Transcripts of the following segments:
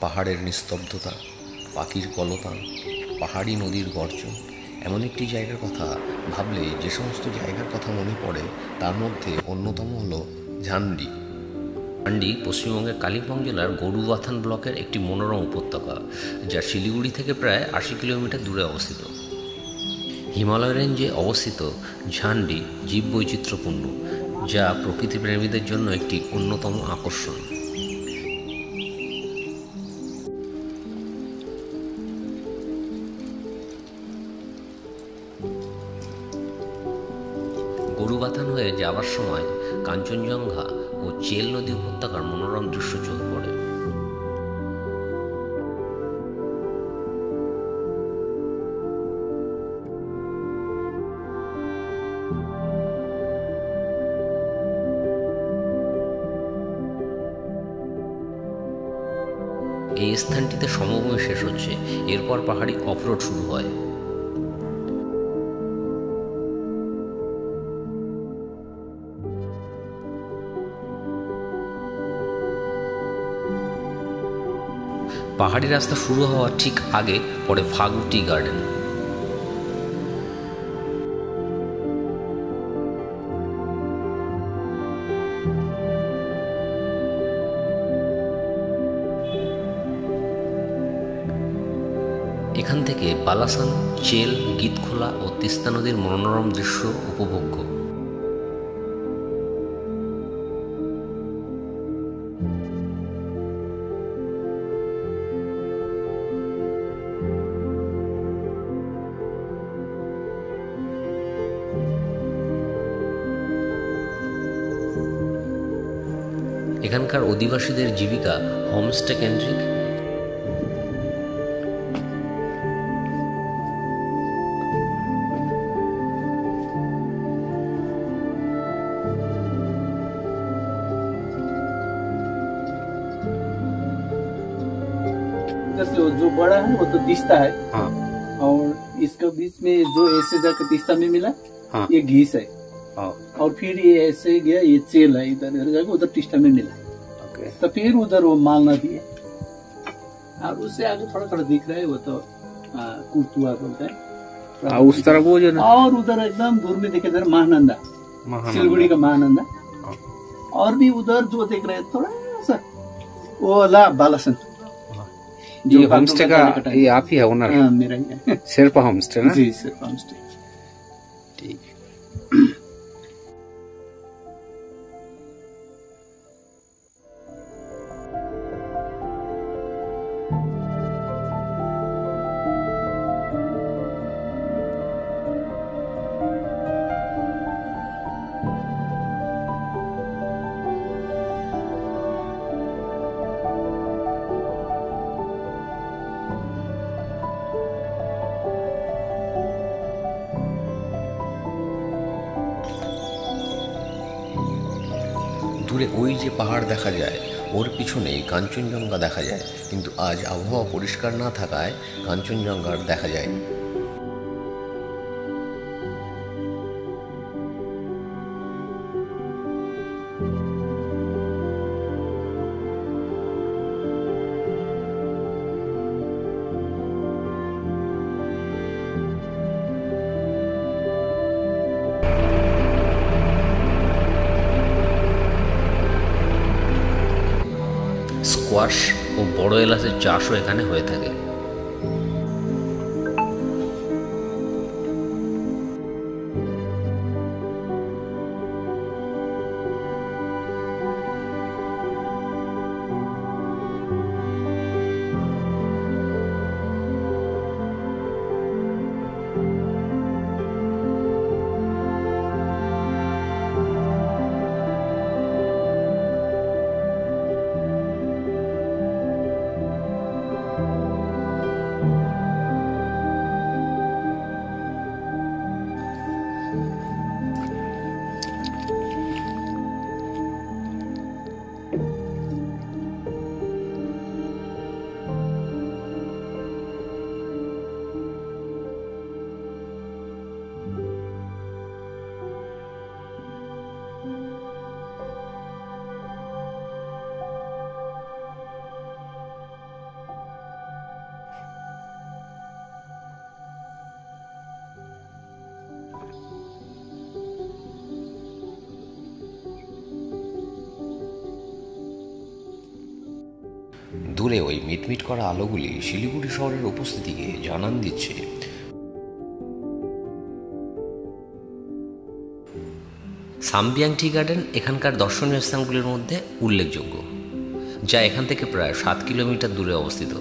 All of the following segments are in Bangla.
পাহাড়ের নিস্তব্ধতা, পাখির কলতান, পাহাড়ি নদীর গর্জন, এমন একটি জায়গার কথা ভাবলে যে সমস্ত জায়গার কথা মনে পড়ে তার মধ্যে অন্যতম হল ঝান্ডি। ঝান্ডি পশ্চিমবঙ্গের কালিম্পং জেলার গরুবাথান ব্লকের একটি মনোরম উপত্যকা, যা শিলিগুড়ি থেকে প্রায় 80 কিলোমিটার দূরে অবস্থিত। হিমালয় রেঞ্জে অবস্থিত ঝান্ডি জীববৈচিত্র্যপূর্ণ, যা প্রকৃতিপ্রেমীদের জন্য একটি অন্যতম আকর্ষণ। গরুবাথান হয়ে যাওয়ার সময় কাঞ্চনজঙ্ঘা ও চেল নদী উপত্যকার মনোরম দৃশ্য চোখে পড়ে। এই স্থানটিতে সমভূমি শেষ হচ্ছে, এরপর পাহাড়ি অফরোড শুরু হয়। পাহাড়ি রাস্তা শুরু হওয়ার ঠিক আগে পড়ে ফাগু টি গার্ডেন। এখান থেকে বালাসান, চেল, গীতখোলা ও তিস্তা নদীর মনোরম দৃশ্য উপভোগ্য। এখানকার অধিবাসীদের জীবিকা হোমস্টে কেন্দ্রিক। जो बड़ा है वो तो तीस्ता है। हाँ। और इसके बीच में जो ऐसे जाकर तीस्ता में मिला, हाँ। ये घीस है। हाँ। और फिर ये ऐसे गया, ये चेल है, इधर जाकर उधर तीस्ता में मिला। ओके। तो फिर उधर वो माल नदी है, और उससे आगे थोड़ा थोड़ा दिख रहा है वो तो कुर्तुआ बोलते हैं। उस तरफ वो जो ना, और उधर एकदम दूर में देखे इधर महानंदा, सिलगुड़ी का महानंदा। हाँ। और भी उधर जो देख रहे हैं थोड़ा सा वो वाला बालासन। ये होमस्टे का ये आप ही है ओनर? हाँ, मेरा ही है। शेरपा होमस्टे ना? जी, शेरपा होमस्टे। ठीक। দূরে ওই যে পাহাড় দেখা যায়, ওর পিছনেই কাঞ্চনজঙ্ঘা দেখা যায়, কিন্তু আজ আবহাওয়া পরিষ্কার না থাকায় কাঞ্চনজঙ্ঘা আর দেখা যায়নি। স্কোয়াশ ও বড় এলাচের চাষও এখানে হয়ে থাকে। দূরে ওই মিটমিট করা আলোগুলি শিলিগুড়ি শহরের উপস্থিতিকে জানান দিচ্ছে। সাম্বিয়াং টি গার্ডেন এখানকার দর্শনীয় স্থানগুলির মধ্যে উল্লেখযোগ্য, যা এখান থেকে প্রায় 7 কিলোমিটার দূরে অবস্থিত।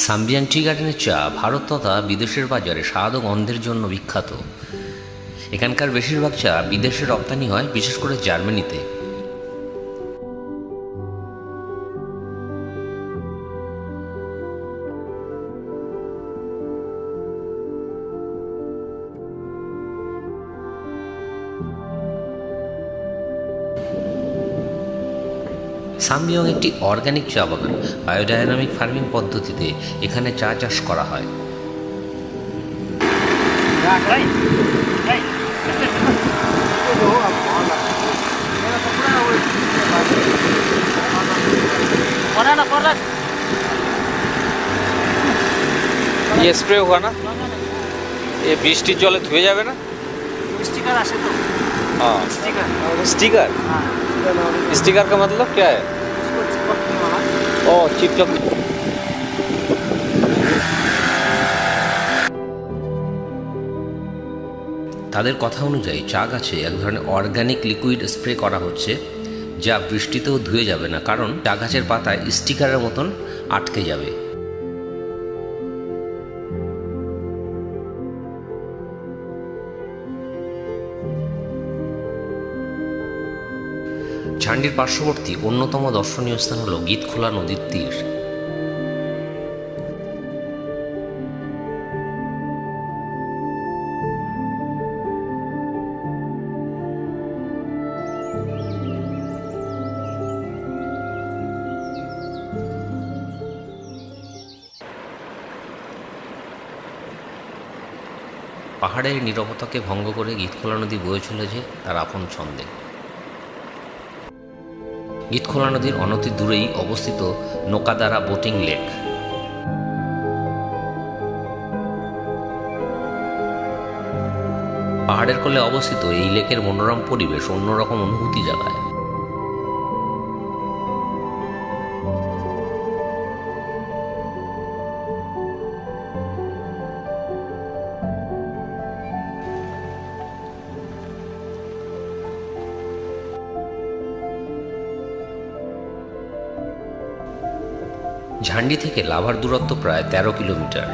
সাম্বিয়াং টি গার্ডেনের চা ভারত তথা বিদেশের বাজারে স্বাদ ও গন্ধের জন্য বিখ্যাত। এখানকার বেশিরভাগ চা বিদেশে রপ্তানি হয়, বিশেষ করে জার্মানিতে। সাম্বিয়ং একটি অর্গানিক চা বাগান। বায়োডাইনামিক ফার্মিং পদ্ধতিতে এখানে চা চাষ করা হয়। ये स्प्रे होगा ना, ये বৃষ্টির জলে ধুয়ে যাবে না? स्टिकर आसे तो हाँ स्टिकर स्टिकर। हाँ स्टिकर का मतलब क्या है? इसको चिपकने वाला ओ चिपचप। তাদের কথা অনুযায়ী চা গাছে এক ধরনের অর্গানিক লিকুইড স্প্রে করা হচ্ছে, যা বৃষ্টিতেও ধুয়ে যাবে না, কারণ চা গাছের পাতায় স্টিকারের মতন আটকে যাবে। ঝান্ডির পার্শ্ববর্তী অন্যতম দর্শনীয় স্থান হল গীতখোলা নদীর তীর। পাহাড়ের নীরবতাকে ভঙ্গ করে গীতখোলা নদী বয়ে চলেছে তার আপন ছন্দে। গীতখোলা নদীর অনতি দূরেই অবস্থিত নোকাদারা বোটিং লেক। পাহাড়ের কোলে অবস্থিত এই লেকের মনোরম পরিবেশ অন্যরকম অনুভূতি জাগায়। ঝান্ডি থেকে লাভার দূরত্ব প্রায় 13 কিলোমিটার।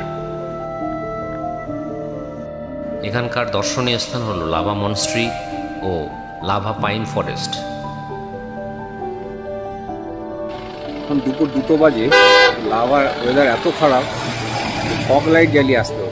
এখানকার দর্শনীয় স্থান হল লাভা মনস্ট্রি ও লাভা পাইন ফরেস্ট। এখন দুপুর 2 বাজে, লাভার ওয়েদার এত খারাপ, ফগ লাইট জ্বালিয়ে আসতে